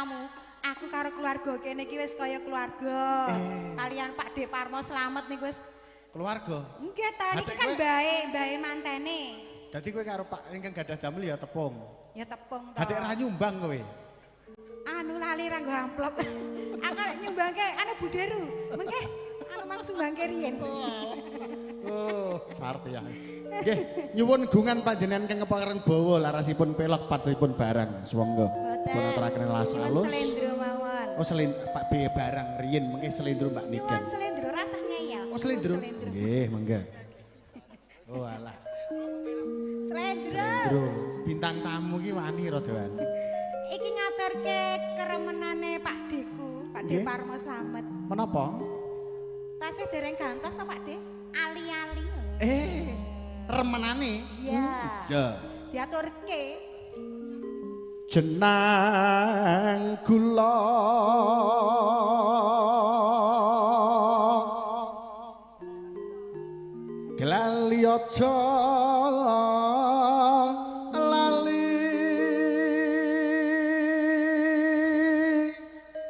tamu. Aku karo keluarga kene iki wis kaya keluarga. Kalian Pak De Parmo Slamet niku wis keluarga. Nggih ta, niki kan bae mantene. Dadi kowe karo Pak ingkang gadah damel ya tepung. Ya tepung to. Hadek ra nyumbang kowe. Anu lali ra nggo amplop. Aku nyumbangke anu Buderu. Mengke anu mang sumbangke riyen. Oh, sarep ya. Nggih, nyuwun gungan panjenengan kang kepengeren bawa larasipun pelok padhipun barang. Sumangga. Pun aturaken las alus. Selendro mawon. Oh, Pak B barang riyen mengke selendro Mbak Niken. Nyuwun selendro rasah ngeyel. Oh, selendro. Nggih, mangga. Oh, alah. Selendro. Bintang tamu ki wani rada wani. Iki ngaturke keremenane Pak Deku, Pak De Parmo Slamet. Menapa? Tasih dereng gantos to Pak De? Ali-ali. Remenane. Iya. Iya. Diaturke. Jenang kula Glali aja lali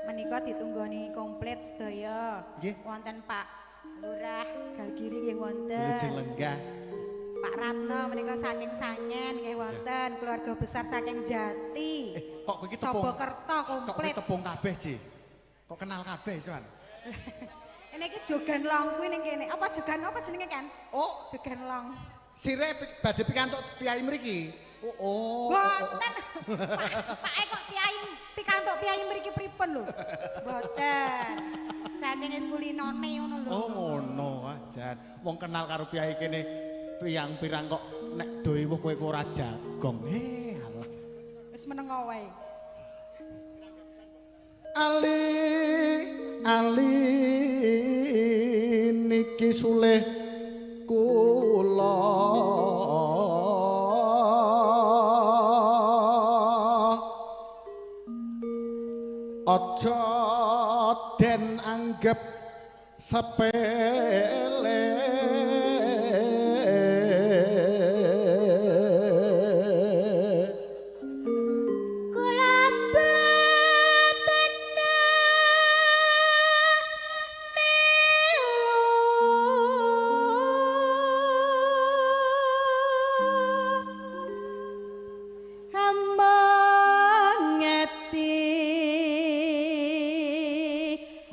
menika ditunggoni komplit sedaya. Wonten Pak Lurah Galgiri nggih wonten. Lujeng lenggah. Pak Ratno menika saking Sangen nggih wonten, keluarga besar saking Jati. Kok kowe iki tepung? Sobokerto komplit. Kok tepung kabeh, Ji? Kok kenal kabeh, Soan? Ini iki jogan long kuwi ning kene. Apa jogan apa jenenge kan? Oh, jogan long. Sire badhe pikantuk piyai mriki. Oh. Mboten. Pak kok pikantuk piyai mriki pripun lho? Mboten. Saking es kulinone ngono lho. Oh, ngono ajan. Wong kenal karo piyai kene pirang-pirang kok nek do iwuh kowe ora jagong. Alah. Wis menengo wae. Ali niki sulih kula aja den anggap sepele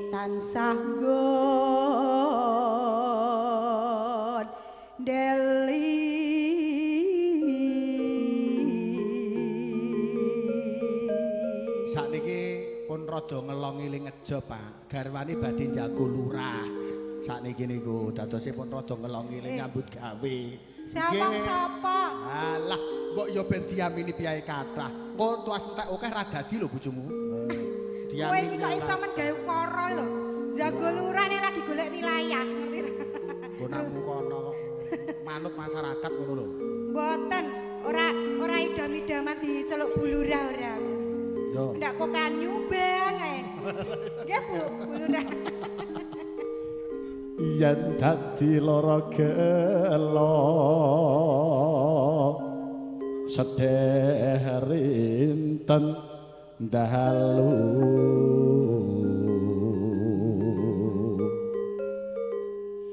tansah nggon deli sakniki pun rada ngelongi ngejo Pak garwane badhe jago lurah sakniki niku dadose pun rada ngelongi nyambut gawe sapa alah mbok yo ben diamini piyai kathah kok tuas entek akeh ra dadi lho bojomu kowe iki kok iso men gawe ukara lho. Jago lurah nek lagi golek wilayah, ngerti ra? Gonamu kono kok. Manut masyarakat ngono lho. Mboten, ora idam-idaman diceluk Bu Lurah ora. Yo. Ndak kok kan nyumbang ae. Nggih Bu Lurah. Yen dadi lara gelo sedher rinten dalu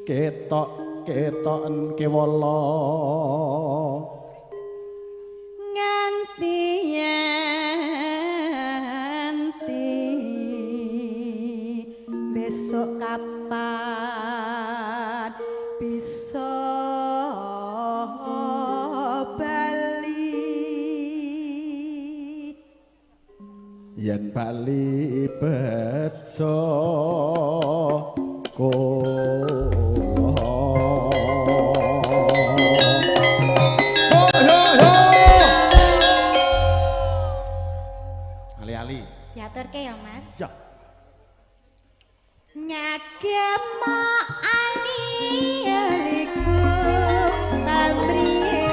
ketok-ketoken kewala nganti besok kapan bisa yen bali bejo ali-ali diaturke ya Mas ya ngagemo ali-aliku pamriye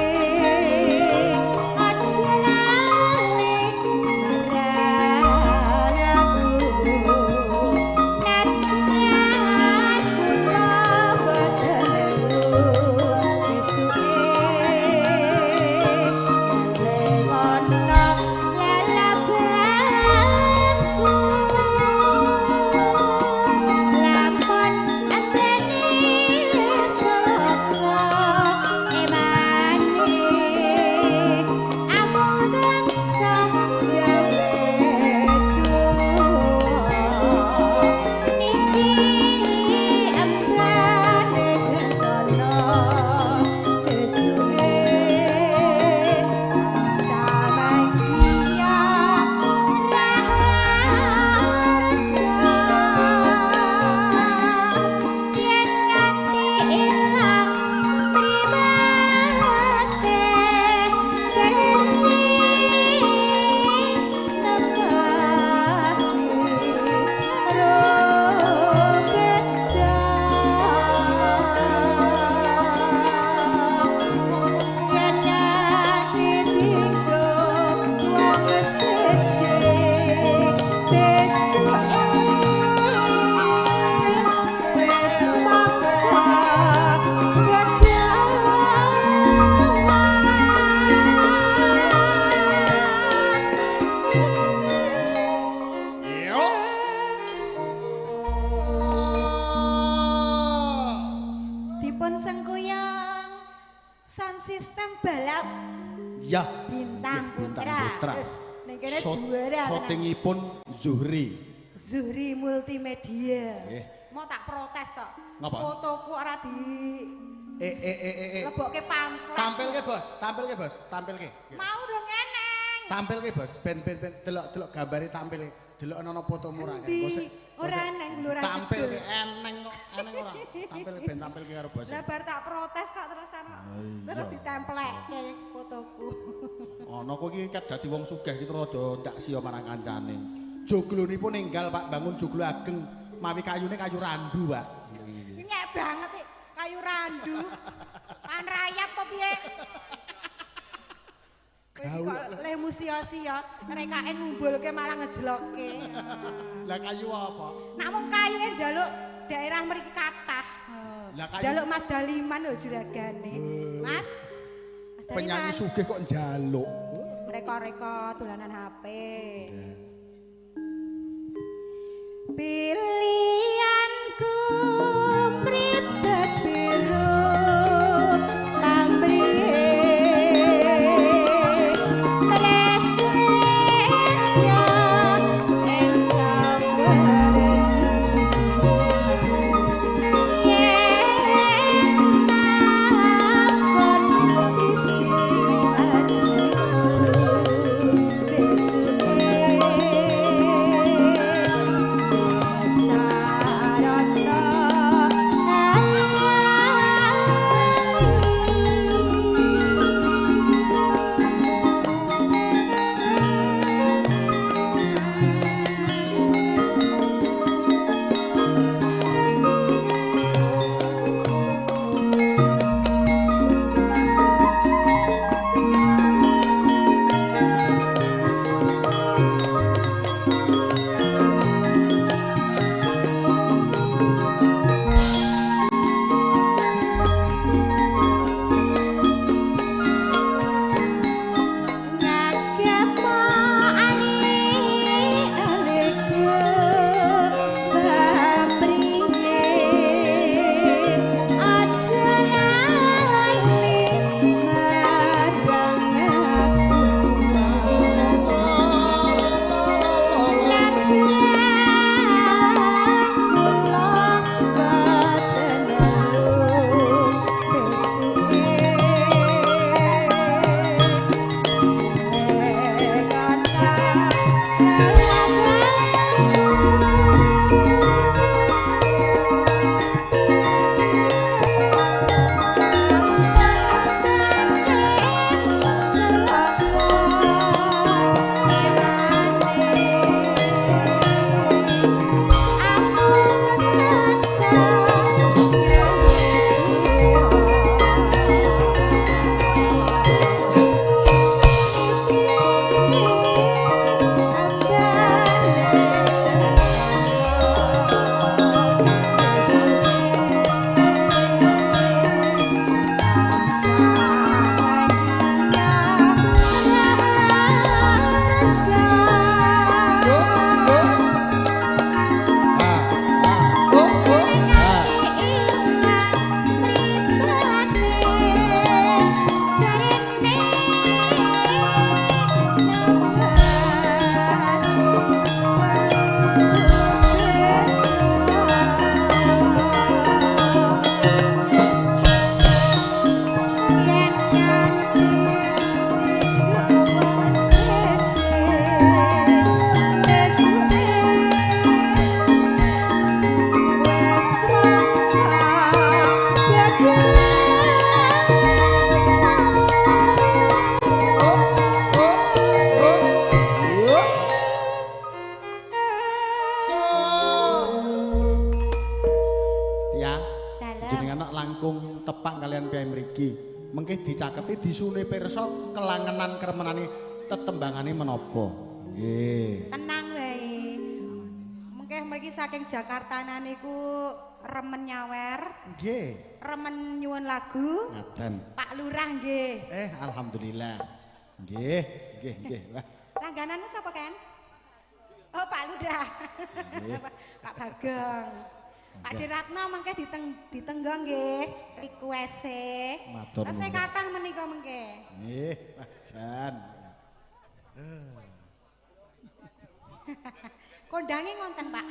Dipun sengkuyung sound system balap Ya, Bintang Putra. Terus, ning kene Shot- juara. Shootingipun Zuhri. Zuhri Multimedia. Nggih. Mau tak protes kok. Napa? Fotoku ora di Eh. lebokke pamflet. Tampilke, Bos. Tampilke. Mau dong eneng. Tampilke, Bos. Ben delok gambare tampilke. Delok ana fotomu ra. Di ora eneng lho ora. Tampilke eneng kok. Eneng ora. Tampilke karo bos. Lah bar tak protes kok terus ana. Terus ditemplekke fotoku. Ana kok iki ket dadi wong sugih iki rada ndak sia marang kancane. Joglonipun ninggal Pak bangun joglo ageng mawi kayune kayu randu, Pak. Nyek banget iki kayu randu. Kan rayap apa piye? Le musio-sio rekake ngumbulke malah ngejlokke. Lah kayu apa? Namung kayune njaluk daerah mriki kathah. Lah kayu Jaluk Mas Daliman lho juragane. Mas. Mas penyanyi Daliman. sugih kok njaluk. Reka-reka dolanan HP. Pilihanku pritet biru pamrihe tresnya engkau mengke dicaketi disune pirsa kelangenan kremenane tetembangane menapa. Nggih. Tenang wae. mriki saking Jakarta niku remen nyawer. Nggih. Remen nyuwun lagu. Ngaten. Pak Lurah nggih. Alhamdulillah. Nggih, nggih. Wah. Langgananmu sapa kan? Oh, Pak Lurah. Pak Bagong. Pak Diratno mengke ditenggong nggih request-e. Matur nuwun. Saya kathah menika mengke. Nggih, Pak Jan. Kondange ngonten, Pak.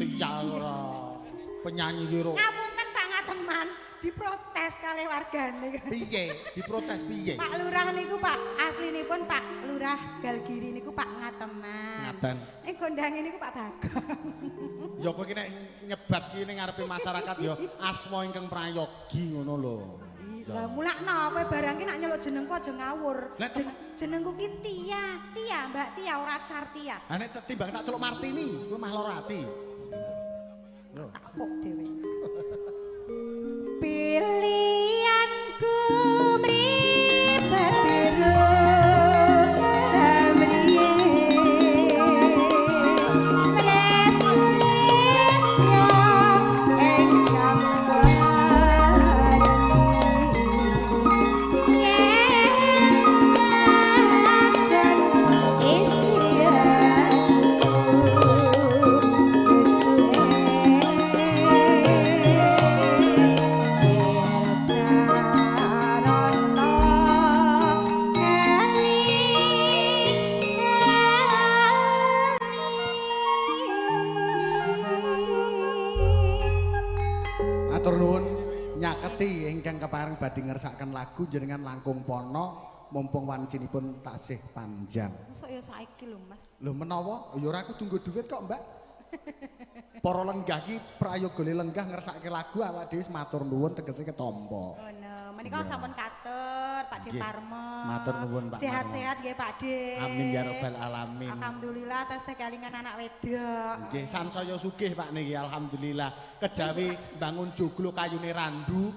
Tiyang ora penyanyi ki ora. Ngapunten Pak Ngateman, diprotes kalih wargane. Piye? Diprotes piye? Pak Lurah niku Pak, aslinipun Pak Lurah Galgiri niku Pak Ngateman. Ngaten. Kondange niku Pak Bagong. Ya kowe ki nek nyebat ki ning ngarepe masyarakat ya asma ingkang prayogi ngono lho. Lah mulakno kowe barang ki nak nyeluk jenengku aja ngawur. Lah Jenengku ki Tia, Mbak Tia ora Sartia. Ha nek timbang tak celuk Martini, kowe mah lara ati. Lho, Takut dhewe. Pilihanku mripet biru damriye preslis ya engkang warani yen matur nuwun nyaketi ingkang kepareng badhe ngersakaken lagu jenengan langkung pono mumpung wancinipun tasih panjang. Mosok ya saiki lho, Mas. Lho menawa ya ora kudu nggo dhuwit kok, Mbak. Para lenggah ki prayogane lenggah ngersakake lagu awak dhewe matur nuwun tegese ketampa. Ngono, menika sampun katur Pak De Nggih. Parmo. Matur nuwun, Pak Sehat-sehat nggih Pak De. Amin ya rabbal alamin. Alhamdulillah tasih kalingan anak wedok. Nggih, sansaya sugih Pak niki alhamdulillah. Kejawi bangun joglo kayune randu,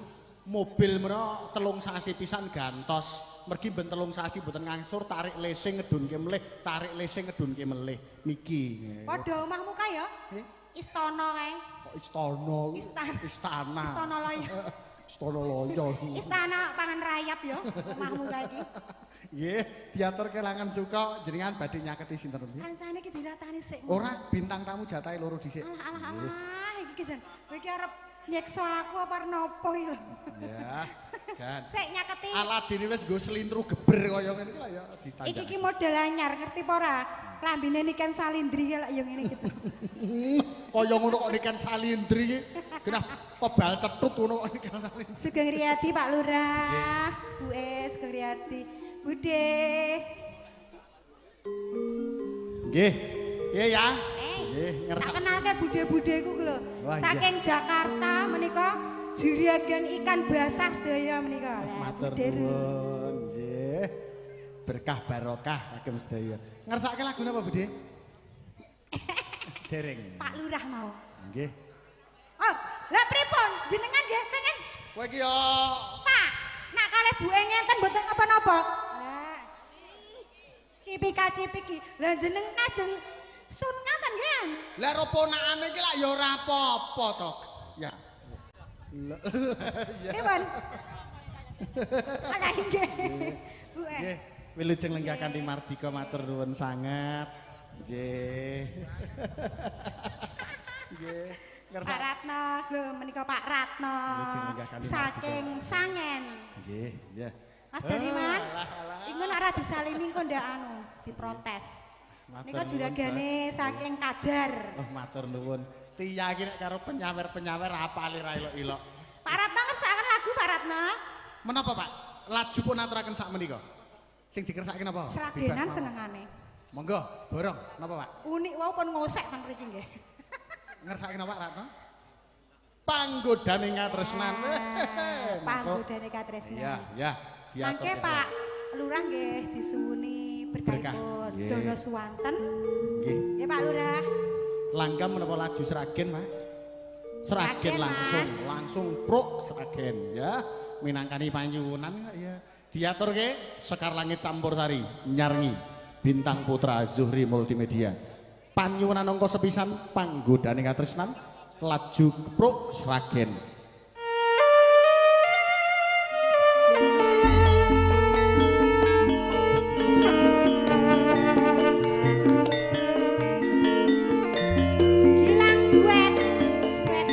mobil menawa 3 sasi pisan gantos. Mergi ben 3 sasi mboten ngangsur tarik lesing ngedunke melih, tarik lesing ngedunke melih. Niki. Padha omahmu kae ya? Istana kae. Kok istana? Istana. Istana. Istana Loyo. Istana Loyo. Istana pangan rayap ya omahmu kae iki. Nggih, diatur kelangan suka jenengan badhe nyaketi sinten nggih? Kancane iki diratani sik. Ora bintang tamu jatahe loro dhisik. Alah, iki Jan. Kowe iki arep nyekso aku apa napa iki lho. Ya, Jan. Sik nyaketi. Aladin wis nggo slintru geber kaya ngene iki lah ya ditanjak. Iki ki model anyar, ngerti apa ora? Klambine Niken Salindri lak ya ngene gitu. Kaya ngono kok niken salindri iki. Genah pebal cetut ngono kok niken salindri. Sugeng Riyadi Pak Lurah. Bu Sugeng Riyadi. Bude. Nggih. Piye ya? Nggih, Tak ngersak. kenalke bude-budeku ku lho. Wah, iya. Saking Jakarta menika juragan ikan basah sedaya menika. Lah, Matur Bude. nuwun, nggih. Berkah barokah kagem sedaya. Ngersake lagu napa, Bude? Dereng. Pak Lurah mau. Nggih. Oh, lah pripun? Jenengan nggih pengen Kowe iki yo Pak, nak kalih buke ngenten mboten apa-napa. Lah. Cipika-cipiki. Lah jeneng ajeng sun ngaten nggih. lah ro ponakane iki lak ya ora apa-apa to. Ya. Pripun? Ana nggih. Bu. Nggih, wilujeng lenggah kanthi mardika matur nuwun sanget. Nggih. Nggih. Pak Ngersak. Ratno, lho menika Pak Ratno. Wilujeng lenggah kanthi Saking Sangen. Nggih, nggih. Mas Dariman, iku nek ora disalimi engko ndak anu, diprotes. Matur Nika nuwun, juragane saking Kajar. Oh, matur nuwun. Tia iki nek karo penyawer-penyawer apale ra ilok-ilok. Pak Ratno ngersakaken lagu Pak Ratno. Menapa, Pak? Laju pun aturaken sak menika. Sing dikersake napa? Seragenan Bebas mawon. senengane. Monggo, borong. Napa, Pak? Unik wau pun ngosek teng mriki nggih. Ngersake napa, Ratno? Panggodane ngatresnan. Panggodane katresnan. Iya, iya. Diatur Mangke kesel. Pak Lurah nggih disuwuni Berkah. berkahipun Nggih. Dono Suwanten. Nggih. Nggih Pak Lurah. Langgam menapa laju Seragen, Mas? Seragen Sragen, langsung, Mas. langsung prok Seragen ya. Minangkani panyuwunan ya. Diaturke Sekar Langit Campur Sari, Nyarngi, Bintang Putra Zuhri Multimedia. panyuwunan angka sepisan panggodane katresnan laju kepruk sragen. Gilang duet. Duet.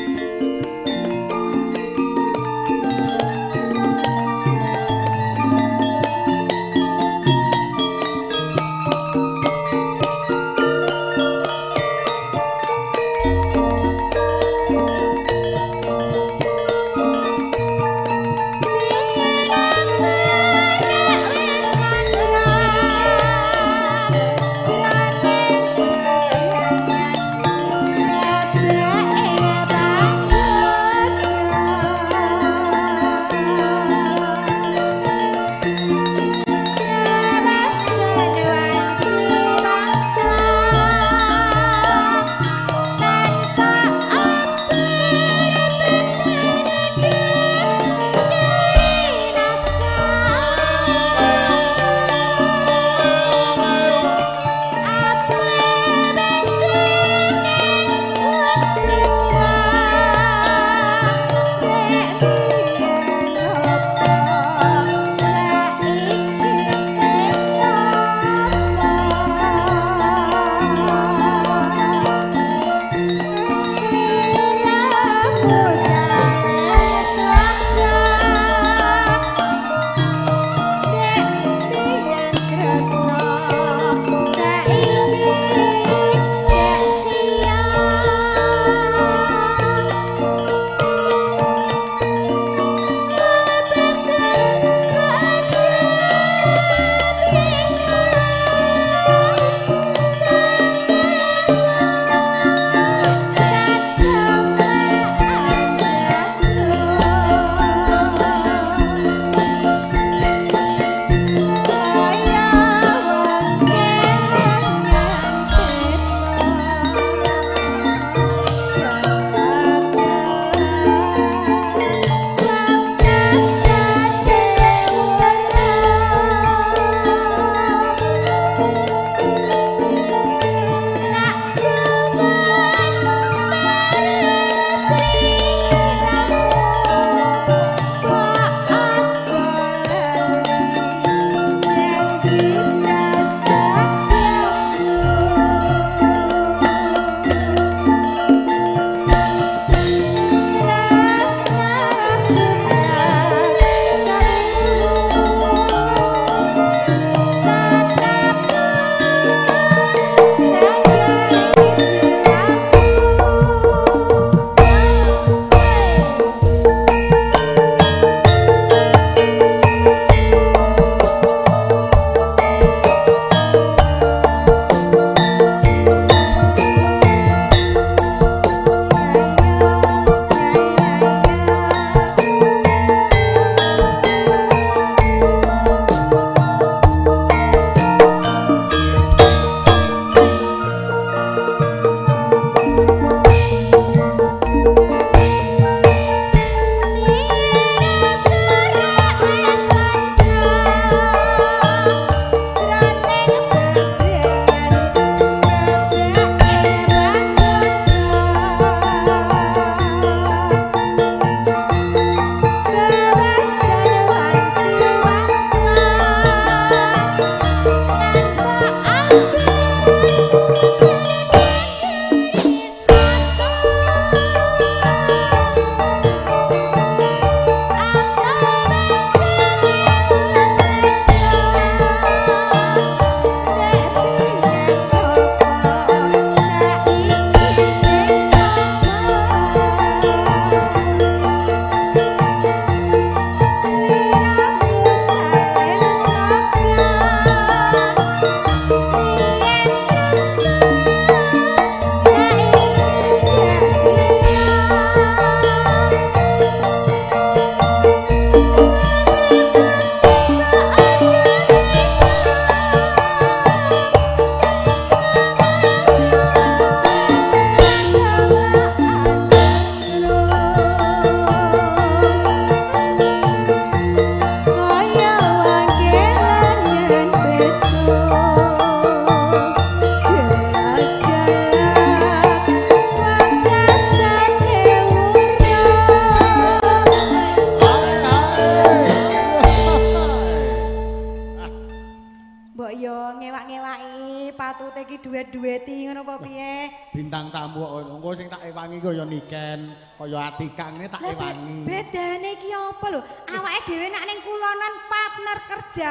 duet-dueti ngono apa piye? Bintang tamu engko sing tak ewangi ku ya Niken, kaya Atika ngene tak ewangi. Bedane iki apa lho? Awake dhewe nek ning kulonan partner kerja,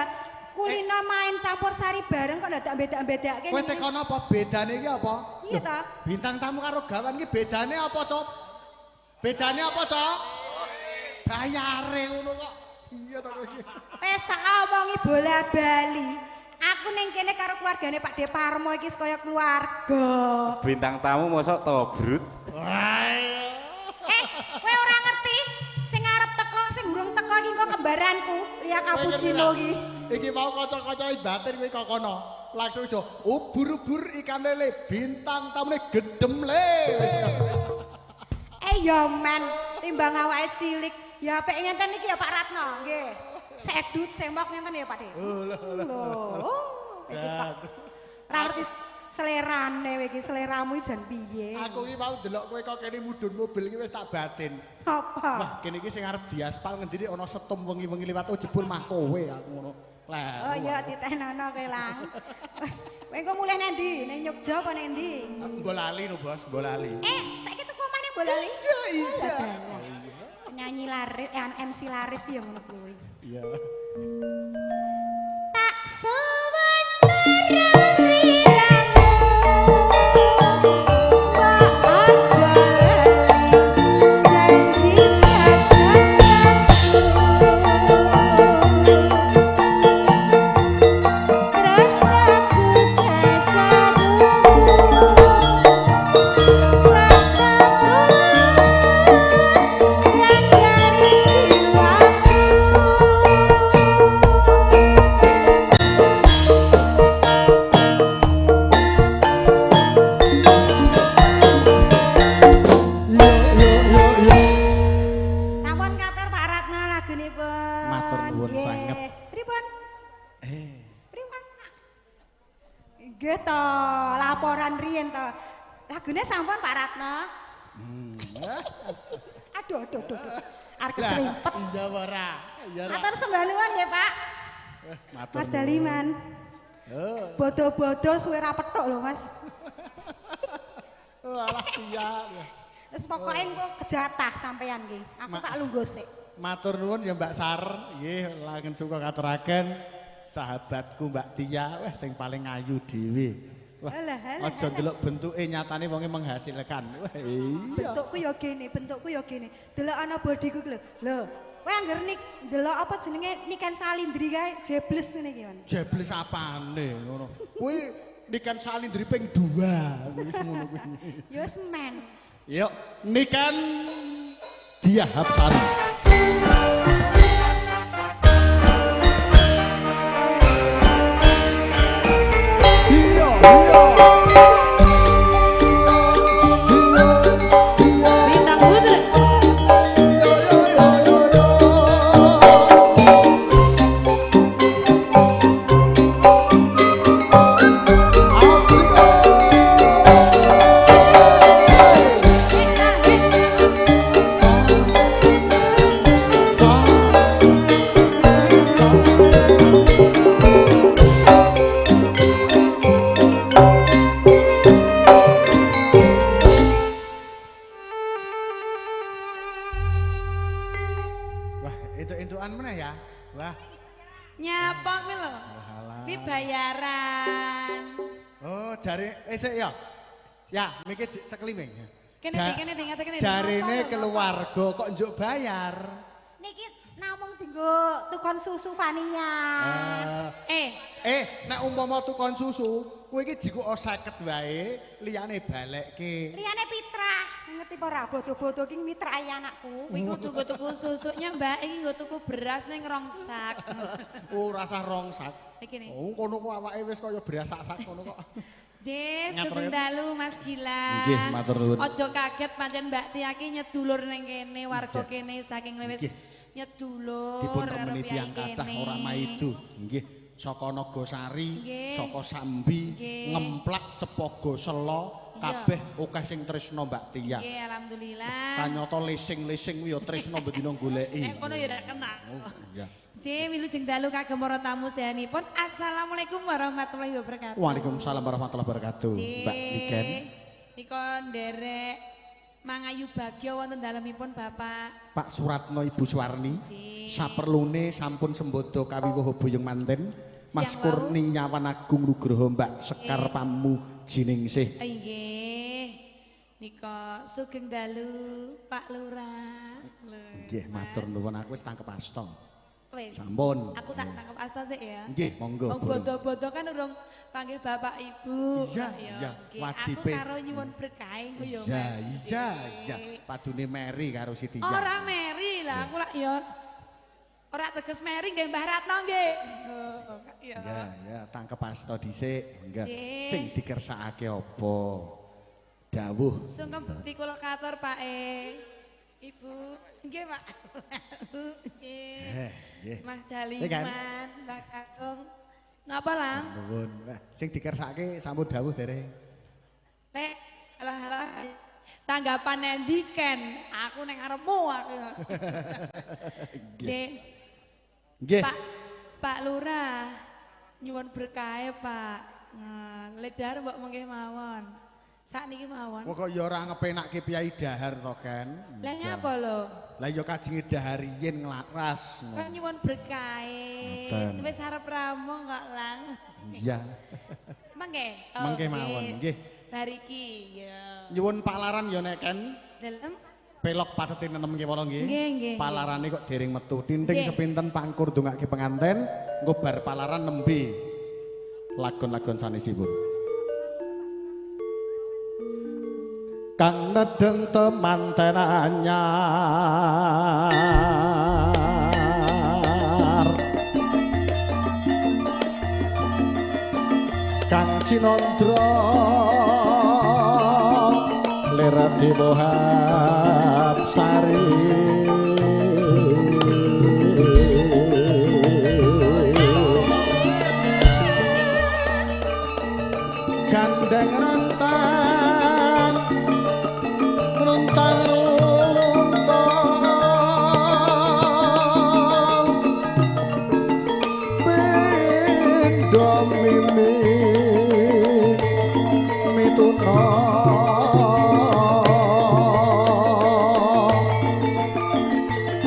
kulino main campur sari bareng kok dadak beda-bedake. Kowe tekono apa bedane iki apa? Iya ta? Bintang tamu karo gawan iki bedane apa, Cop? Bedane apa, Cop? Bayare ngono kok. Iya ta kowe iki. Wes tak omongi bola-bali. Aku ning kene karo keluargane Pak De Parmo iki kaya keluarga. Bintang tamu mosok tobrut. Kowe ora ngerti sing arep teko, sing urung teko iki kok kembaranku, Lia Cappuccino iki. Iki mau kanca-kanca batin kowe kok kono. Langsung aja ubur-ubur ikan lele bintang tamune gedem le. Ya men, timbang awake cilik. Ya apik ngenten iki ya Pak Ratno, nggih. Sedut semok ngenten ya Pak De. Lho. Iki kok ora ngerti selerane kowe iki, seleramu jan piye? Aku iki mau delok kowe kok kene mudhun mobil iki wis tak batin. Apa? Wah, kene iki sing arep diaspal ngendi ana setum wengi-wengi liwat jebul mah kowe aku ngono. Lah. Oh iya ditehnono kowe lang. Kowe engko mulih nang ndi? Ning Yogya apa ning ndi? Mbok lali no, Bos, mbok lali. Saiki tuku maneh bolali? Iya. Nyanyi laris, MC laris ya ngono kuwi. Iya. Tak sowan marang siramu. Kok aja janji lagune sampun Pak Ratno. Aduh. Arep keserimpet. Iya ora. Iya ora. Matur sembah nuwun nggih, Pak. Mas Daliman. Bodo-bodo suwe ra petuk lho, Mas. Alah iya. Wis pokoke engko kejatah sampean nggih. Aku tak lungguh sik. Matur nuwun ya Mbak Sar. Nggih, langen suka katuraken sahabatku Mbak Tia, wah sing paling ayu dhewe. Wah, aja ndelok bentuke nyatane wonge menghasilkan. Wah, iya. Bentukku ya gene. Delok ana bodiku lho. Lho, kowe angger ndelok apa jenenge Niken Salindri kae jebles ngene iki, Man. Jebles apane ngono. Kuwi Niken Salindri ping 2 wis ngono kuwi. Ya wis men. Yuk, Niken Diah Hapsari. Bintang Putra. Entuk-entukan meneh ya. Wah. Nyapa kuwi lho. Kuwi bayaran. Oh, jare sik ya. Ya, mikir cekliming. Kene iki kene ngate kene. Jarene keluarga kok njuk bayar. Niki namung dienggo tukon susu Fania. Nek umpama tukon susu, kowe iki jiko 50 wae, liyane balekke. Liyane pitrah, ngerti apa ora bodo-bodo ki mitrai anakku. Kuwi kudu nggo tuku susunya Mbak iki nggo tuku beras ning rong sak. Oh, rasa rong sak. Iki ne. Oh, kono kok awake wis kaya beras sak-sak kono kok. Jess, Ngatur, sugeng dalu Mas Gilang. Nggih, matur nuwun. Aja kaget pancen Mbak Tia ki nyedulur ning kene, warga kene saking wis nyedulur Dipun karo remeni piyai tiyang kathah kene. ora maido. Nggih, saka Nagasari, Nggih. saka Sambi, Nggih. Ngemplak, Cepaga Sela, kabeh akeh sing tresno Mbak Tia. Nggih, alhamdulillah. Kanyata lesing-lesing kuwi ya tresno bendina goleki. Nek kono ya ora kena. Oh, iya. J wilujeng dalu kagem para tamu sedanipun. Assalamualaikum warahmatullahi wabarakatuh. Waalaikumsalam warahmatullahi wabarakatuh. Mbak Niken. Nika nderek mangayu bagya wonten dalemipun Bapak Pak Suratno Ibu Suwarni. J. Saperlune sampun sembodo kawiwuh buyung manten. Mas Siang Kurniawan Agung Nugroho Mbak Sekar Pamu Jiningsih. Nggih. Nika sugeng dalu Pak Lurah. Nggih, matur nuwun aku wis tangkep asta. Wis. Sampun. Aku tak tangkap asta sik ya. Nggih, monggo. Wong bodo-bodo kan urung panggil Bapak Ibu. Iya, Ya, iya, nggih. wajibe. Aku karo nyuwun berkah ku ya. Iya, Mas. iya, iya. Padune Mary karo Siti. Ora Mary lah, aku lak ya. Ora teges Mary nggih Mbah Ratno nggih. Iya. Ya, ya, tangkep asta dhisik. Enggak. Nggih. Sing dikersakake apa? Dawuh. Sungkem bekti kula katur Pak Ibu. Nggih, Pak. Nggih. Nggih. Mas kan? Jaliman, Mbak Kakung. Napa lang? Nuwun. Sing dikersakake sampun dawuh dereng. Lek, alah. Tanggapan endi Ken? Aku ning ngarepmu aku. Nggih. Nggih. Pak Lurah, nyuwun berkah Pak. Nah, ledar mbok mengke mawon. Sakniki mawon. Kok ya ora ngepenakke piyai dahar to, Ken? Lah nyapa lho? Lah ya kajenge dahar yen nglaras. Kan nyuwun berkah. Ngoten. Wis arep rampung kok lang. Iya. Mangke. Mangke mawon, nggih. Bariki ya. Nyuwun palaran ya nek Ken. Dalem. Pelok patete nenem kewala nggih. Nggih, nggih. Palarane kok dereng metu. Tinting Nggih. sepinten pangkur dongake penganten, engko bar palaran nembe. Lagon-lagon sanesipun. Kang nedeng temanten anyar. Kang Cinandra Lerati Mohab Sari gandeng rentan runtang pindho mimi mituna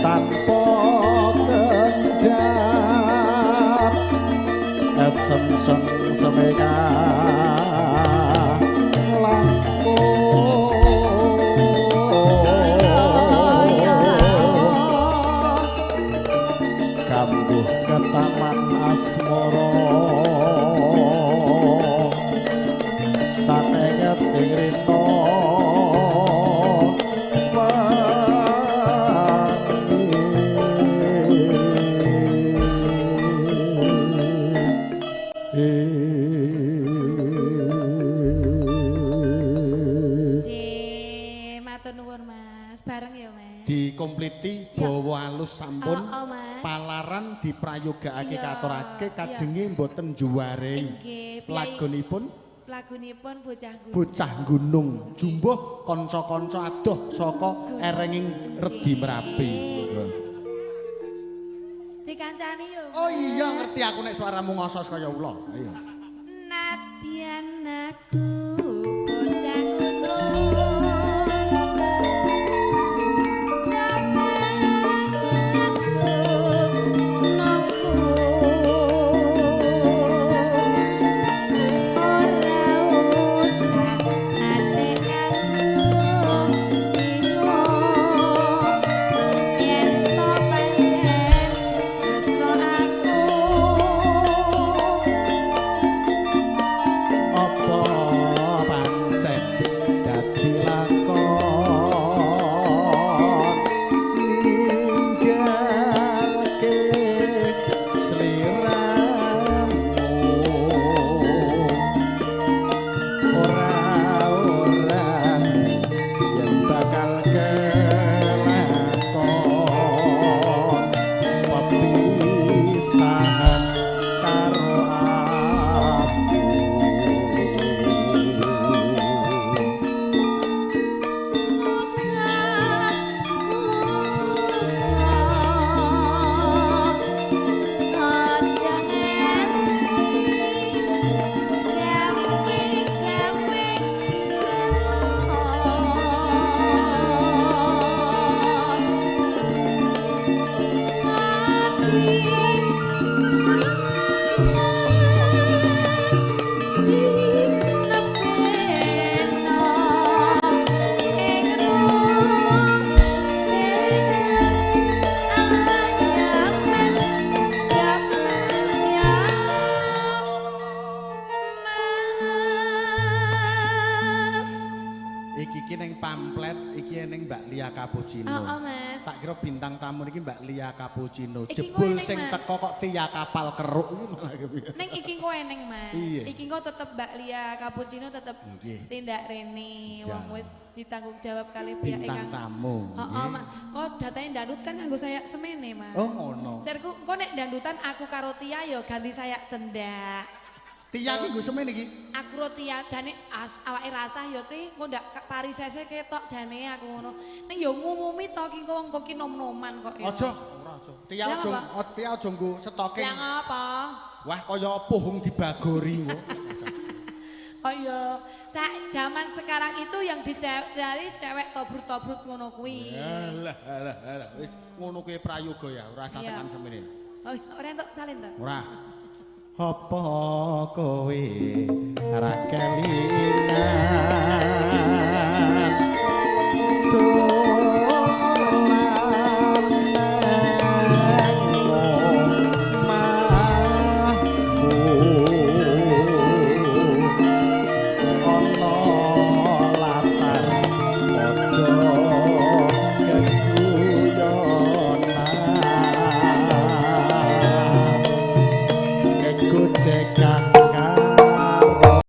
tanpa kendap esem-sem semeka kambuh ketaman asmara tak inget ing rina Matur nuwun Mas, bareng ya Mas. dikompleti bawa alus sampun Oh, Mas. palaran diprayogakake Iya, katurake iya. kajenge mboten juwaring Nggih, lagunipun lagunipun bocah gunung. bocah gunung jumbuh kanca-kanca adoh saka erenging redi Merapi. Dikancani yo. Oh iya ngerti aku nek suaramu ngosos kaya ula. Ayo. Nadyan aku bocah gunung. Iki ki ning pamflet, iki ning Mbak Lia Cappuccino. Oh, Mas. Tak kira bintang tamu niki Mbak Lia Cappuccino. Iki Jebul kowe, sing Mas. teko kok Tia kapal keruk iki malah kepiye. Neng iki kowe neng Mas. Iya. Iki kok tetep Mbak Lia Cappuccino tetep Nggih. tindak rene Ya. wong wis ditanggung jawab kali pihak Bintang ingkang. tamu. Heeh, Mas. Kok datane dandut kan nganggo sayak semene, Mas. Oh ngono. Serku kok nek dandutan aku karo Tia ya ganti sayak cendak. Tia ki nggo semene iki. Aku ro Tia jane awake rasah ya Ti, kok ndak parisese ketok jane aku ngono. Ning ya ngumumi to ki wong kok ki nom-noman kok ya. Aja, ora aja. Tia Lah, aja, apa? Tia aja nggo stocking. Yang apa? Wah kaya pohong dibagori kok. Oh iya, zaman sekarang itu yang dicari cewek tobrut-tobrut ngono kuwi. Alah, alah, alah. Wis ngono kuwi prayoga ya, ora usah Iya. tekan semene. Oh, ora entuk salin to. Ora. Apa kowe ra kelingan